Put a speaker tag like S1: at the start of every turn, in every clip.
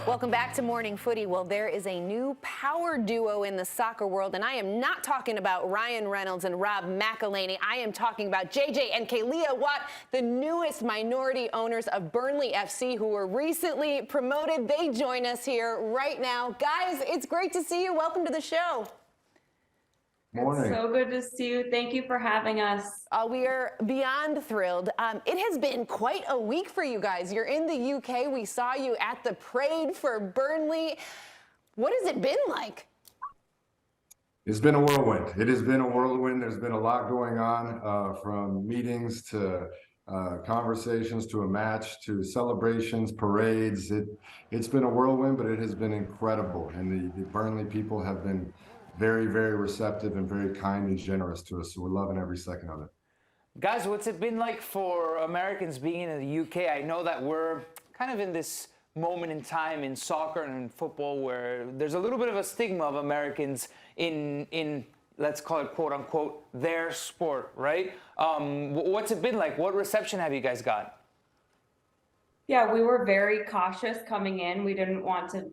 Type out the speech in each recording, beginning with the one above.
S1: Welcome back to Morning Footy. Well, there is a new power duo in the soccer world, and I am not talking about Ryan Reynolds and Rob McElhenney. I am talking about JJ and Kealia Watt, the newest minority owners of Burnley FC, who were recently promoted. They join us here right now. Guys, it's great to see you. Welcome to the show.
S2: Morning.
S3: It's so good to see you. Thank you for having us.
S1: We are beyond thrilled. It has been quite a week for you guys. You're in the UK. We saw you at the parade for Burnley. What has it been like?
S2: It's been a whirlwind. It has been a whirlwind. There's been a lot going on, from meetings to conversations to a match to celebrations, parades. It's been a whirlwind, but it has been incredible. And the Burnley people have been very, very receptive and very kind and generous to us. So we're loving every second of it.
S4: Guys, what's it been like for Americans being in the UK? I know that we're kind of in this moment in time in soccer and in football where there's a little bit of a stigma of Americans in let's call it quote unquote their sport, right? What's it been like? What reception have you guys got?
S3: Yeah, we were very cautious coming in. We didn't want to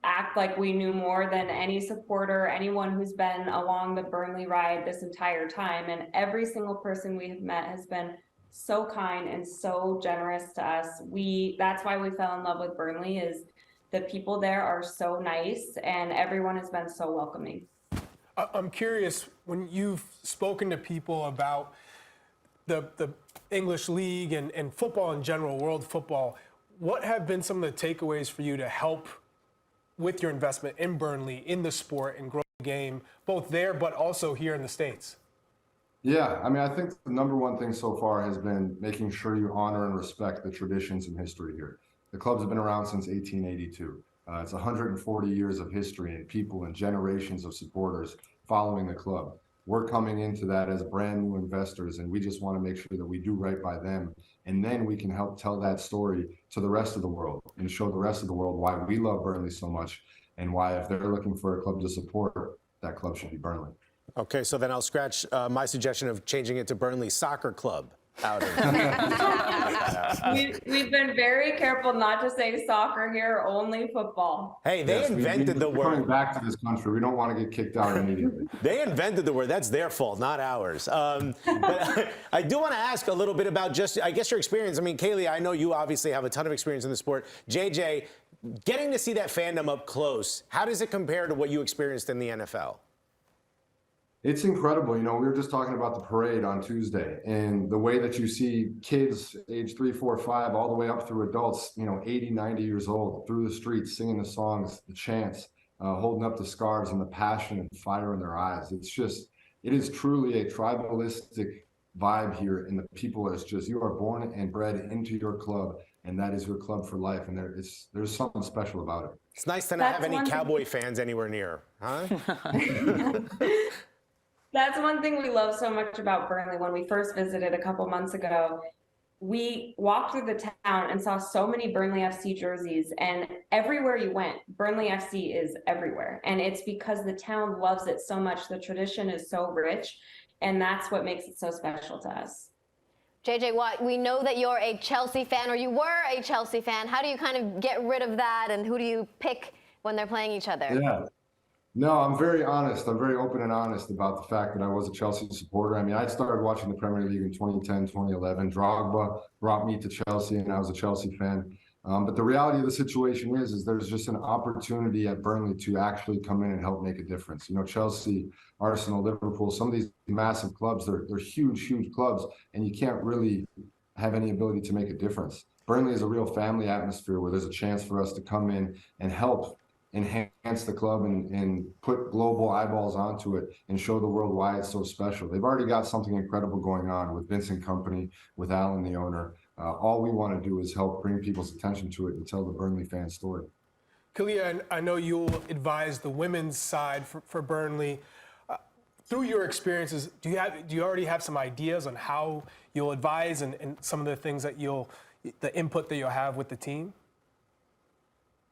S3: act like we knew more than any supporter, anyone who's been along the Burnley ride this entire time. And every single person we have met has been so kind and so generous to us. That's why we fell in love with Burnley, is the people there are so nice and everyone has been so welcoming.
S5: I'm curious, when you've spoken to people about the English League and football in general, world football, what have been some of the takeaways for you to help with your investment in Burnley, in the sport, and grow the game, both there but also here in the States?
S2: Yeah, I mean, I think the number one thing so far has been making sure you honor and respect the traditions and history here. The clubs have been around since 1882. It's 140 years of history and people and generations of supporters following the club. We're coming into that as brand new investors, and we just want to make sure that we do right by them. And then we can help tell that story to the rest of the world and show the rest of the world why we love Burnley so much and why, if they're looking for a club to support, that club should be Burnley.
S6: Okay, so then I'll scratch my suggestion of changing it to Burnley Soccer Club out of
S3: We've been very careful not to say soccer here, only football.
S6: Hey, they invented the word.
S2: Coming back to this country, we don't want to get kicked out immediately.
S6: They invented the word. That's their fault, not ours. But I do want to ask a little bit about just, I guess, your experience. I mean, Kealia, I know you obviously have a ton of experience in the sport. JJ, getting to see that fandom up close, how does it compare to what you experienced in the NFL?
S2: It's incredible. You know, we were just talking about the parade on Tuesday, and the way that you see kids age 3, 4, 5, all the way up through adults, 80, 90 years old, through the streets, singing the songs, the chants, holding up the scarves, and the passion and fire in their eyes. It is truly a tribalistic vibe here, and the people is just, you are born and bred into your club, and that is your club for life, and there's something special about it.
S6: It's nice to not have any Cowboy fans anywhere near, huh?
S3: That's one thing we love so much about Burnley. When we first visited a couple months ago, we walked through the town and saw so many Burnley FC jerseys, and everywhere you went, Burnley FC is everywhere. And it's because the town loves it so much. The tradition is so rich, and that's what makes it so special to us.
S1: JJ Watt, we know that you're a Chelsea fan, or you were a Chelsea fan. How do you kind of get rid of that, and who do you pick when they're playing each other?
S2: Yeah. No, I'm very honest. I'm very open and honest about the fact that I was a Chelsea supporter. I mean, I started watching the Premier League in 2010, 2011. Drogba brought me to Chelsea, and I was a Chelsea fan. But the reality of the situation is there's just an opportunity at Burnley to actually come in and help make a difference. Chelsea, Arsenal, Liverpool, some of these massive clubs, they're huge, huge clubs, and you can't really have any ability to make a difference. Burnley is a real family atmosphere where there's a chance for us to come in and help enhance the club and put global eyeballs onto it and show the world why it's so special. They've already got something incredible going on with Vincent Kompany, with Alan, the owner. All we want to do is help bring people's attention to it and tell the Burnley fan story.
S5: Kealia, I know you'll advise the women's side for Burnley. Through your experiences, do you already have some ideas on how you'll advise and some of the things that the input that you'll have with the team?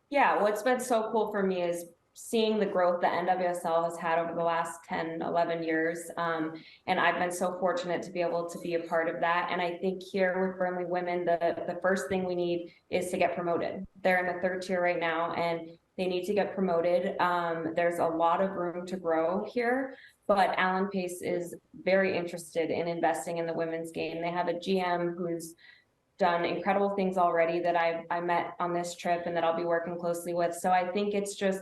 S3: Yeah, what's been so cool for me is seeing the growth that NWSL has had over the last 10, 11 years. And I've been so fortunate to be able to be a part of that. And I think here with Burnley women, the first thing we need is to get promoted. They're in the 3rd tier right now, and they need to get promoted. There's a lot of room to grow here, but Alan Pace is very interested in investing in the women's game. They have a GM who's done incredible things already that I met on this trip and that I'll be working closely with. So I think it's just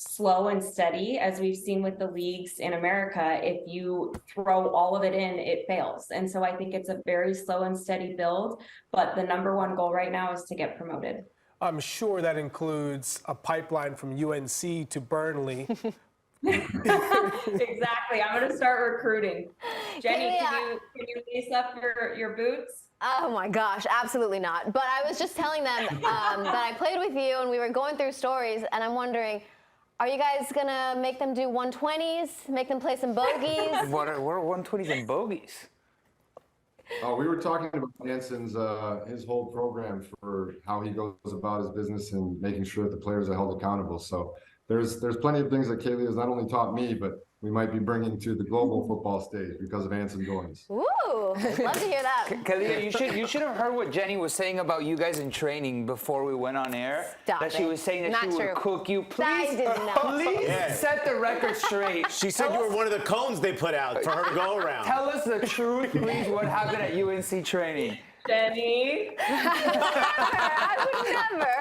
S3: slow and steady, as we've seen with the leagues in America. If you throw all of it in, it fails. And so I think it's a very slow and steady build, but the #1 goal right now is to get promoted.
S5: I'm sure that includes a pipeline from UNC to Burnley.
S3: Exactly. I'm going to start recruiting. Jenny,
S1: Kealia.
S3: can you lace up your boots?
S7: Oh my gosh, absolutely not. But I was just telling them that I played with you and we were going through stories, and I'm wondering, are you guys gonna make them do 120s, make them play some bogeys?
S4: What are 120s and bogeys?
S2: Oh, we were talking about Hanson's his whole program for how he goes about his business and making sure that the players are held accountable. So there's plenty of things that Kealia has not only taught me, but we might be bringing to the global football stage because of Hanson goings.
S7: Ooh, love to hear that.
S4: Kealia, you should have heard what Jenny was saying about you guys in training before we went on air.
S7: Stop
S4: that she
S7: it.
S4: was saying that
S7: Not
S4: she would
S7: true.
S4: cook you. Please,
S7: I did not.
S4: please
S6: Yeah.
S4: set the record straight.
S6: She said you were one of the cones they put out for her to go around.
S4: Tell us the truth, please. What happened at UNC training?
S3: Jenny.
S7: I would never.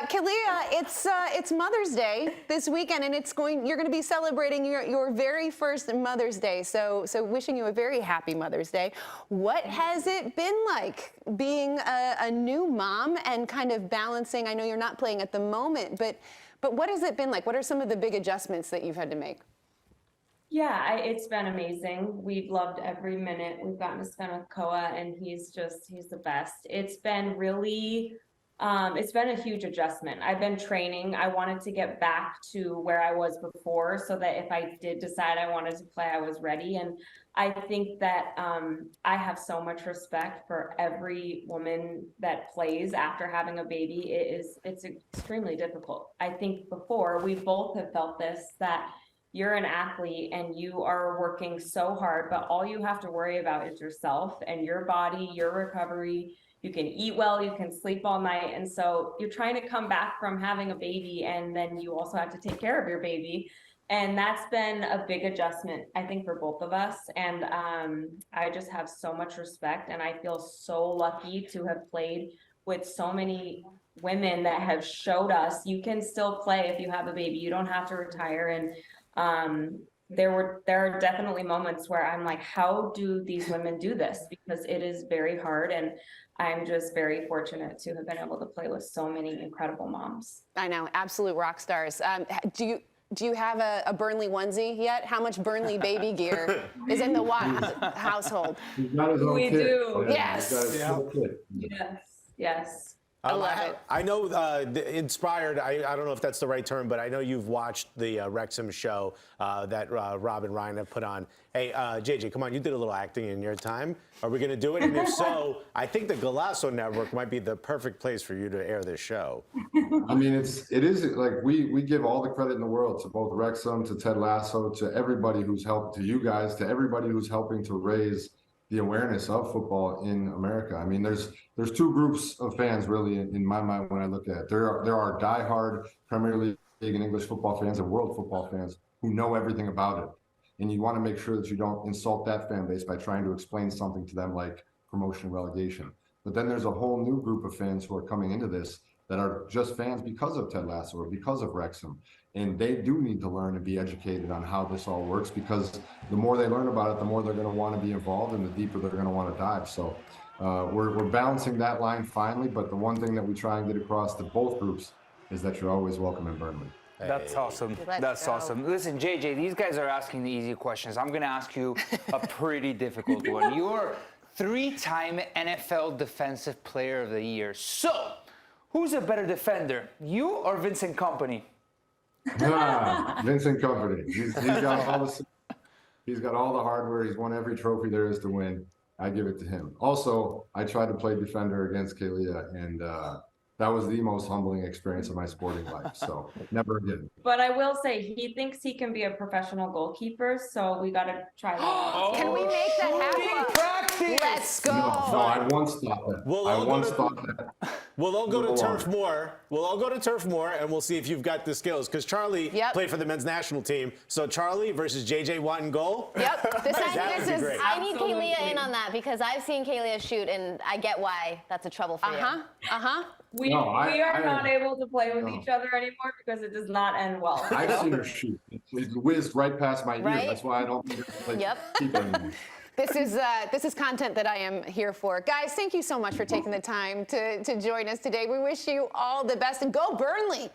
S1: Kealia, it's Mother's Day this weekend, and you're going to be celebrating your very first Mother's Day. So wishing you a very happy Mother's Day. What has it been like being a new mom and kind of balancing? I know you're not playing at the moment, but what has it been like? What are some of the big adjustments that you've had to make?
S3: Yeah, it's been amazing. We've loved every minute we've gotten to spend with Koa, and he's the best. It's been really, it's been a huge adjustment. I've been training. I wanted to get back to where I was before so that if I did decide I wanted to play, I was ready. And I think that I have so much respect for every woman that plays after having a baby. It's extremely difficult. I think before we both have felt this, that you're an athlete and you are working so hard, but all you have to worry about is yourself and your body, your recovery. You can eat well, you can sleep all night. And so you're trying to come back from having a baby, and then you also have to take care of your baby. And that's been a big adjustment, I think, for both of us. And I just have so much respect, and I feel so lucky to have played with so many women that have showed us you can still play if you have a baby. You don't have to retire. And there are definitely moments where I'm like, how do these women do this? Because it is very hard, and I'm just very fortunate to have been able to play with so many incredible moms.
S1: I know, absolute rock stars. Do you have a Burnley onesie yet? How much Burnley baby gear is in the Watt household?
S2: He's got his own
S3: We
S2: kit.
S3: do.
S2: Yeah, he's got his
S5: Yes.
S2: own kit.
S3: Yes.
S1: I love it.
S6: I know inspired, I don't know if that's the right term, but I know you've watched the Wrexham show that Rob and Ryan have put on. Hey, JJ, come on, you did a little acting in your time. Are we going to do it? And if so, I think the Golazo network might be the perfect place for you to air this show.
S2: I mean, it is like we give all the credit in the world to both Wrexham, to Ted Lasso, to everybody who's helped, to you guys, to everybody who's helping to raise the awareness of football in America. I mean, there's two groups of fans really in my mind when I look at it. There are diehard Premier League and English football fans and world football fans who know everything about it. And you want to make sure that you don't insult that fan base by trying to explain something to them like promotion and relegation. But then there's a whole new group of fans who are coming into this that are just fans because of Ted Lasso or because of Wrexham. And they do need to learn and be educated on how this all works, because the more they learn about it, the more they're going to want to be involved and the deeper they're going to want to dive. So we're balancing that line finally. But the one thing that we try and get across to both groups is that you're always welcome in Burnley.
S4: That's awesome. That's awesome. Listen, JJ, these guys are asking the easy questions. I'm going to ask you a pretty difficult one. You're 3-time NFL Defensive Player of the Year. So, who's a better defender, you or Vincent Kompany?
S2: Vincent Kompany. He's got all the hardware. He's won every trophy there is to win. I give it to him. Also, I tried to play defender against Kealia, and that was the most humbling experience of my sporting life. So never again.
S3: But I will say he thinks he can be a professional goalkeeper, so we got to try that.
S1: Can we make that happen?
S4: Practice.
S1: Let's go.
S2: No, I once thought that.
S6: We'll
S2: I
S6: all go
S2: once
S6: to-
S2: thought that.
S6: We'll all go to
S2: Go
S6: Turf
S2: on.
S6: Moor. We'll all go to Turf Moor, and we'll see if you've got the skills. Because Charlie
S1: Yep.
S6: played for the men's national team. So Charlie versus JJ Watt in goal.
S1: Yep. This,
S6: That would be
S1: is.
S6: great.
S7: I need
S3: Absolutely.
S7: Kealia in on that because I've seen Kealia shoot, and I get why that's a trouble for you.
S3: We
S2: No,
S3: we are
S2: I-
S3: not able to play with
S2: no.
S3: each other anymore because it does not end well.
S2: I've seen her shoot. It whizzed right past my ear.
S7: Right?
S2: That's why I don't like,
S7: Yep.
S2: keep it anymore.
S1: This is content that I am here for. Guys, thank you so much for taking the time to join us today. We wish you all the best, and go Burnley.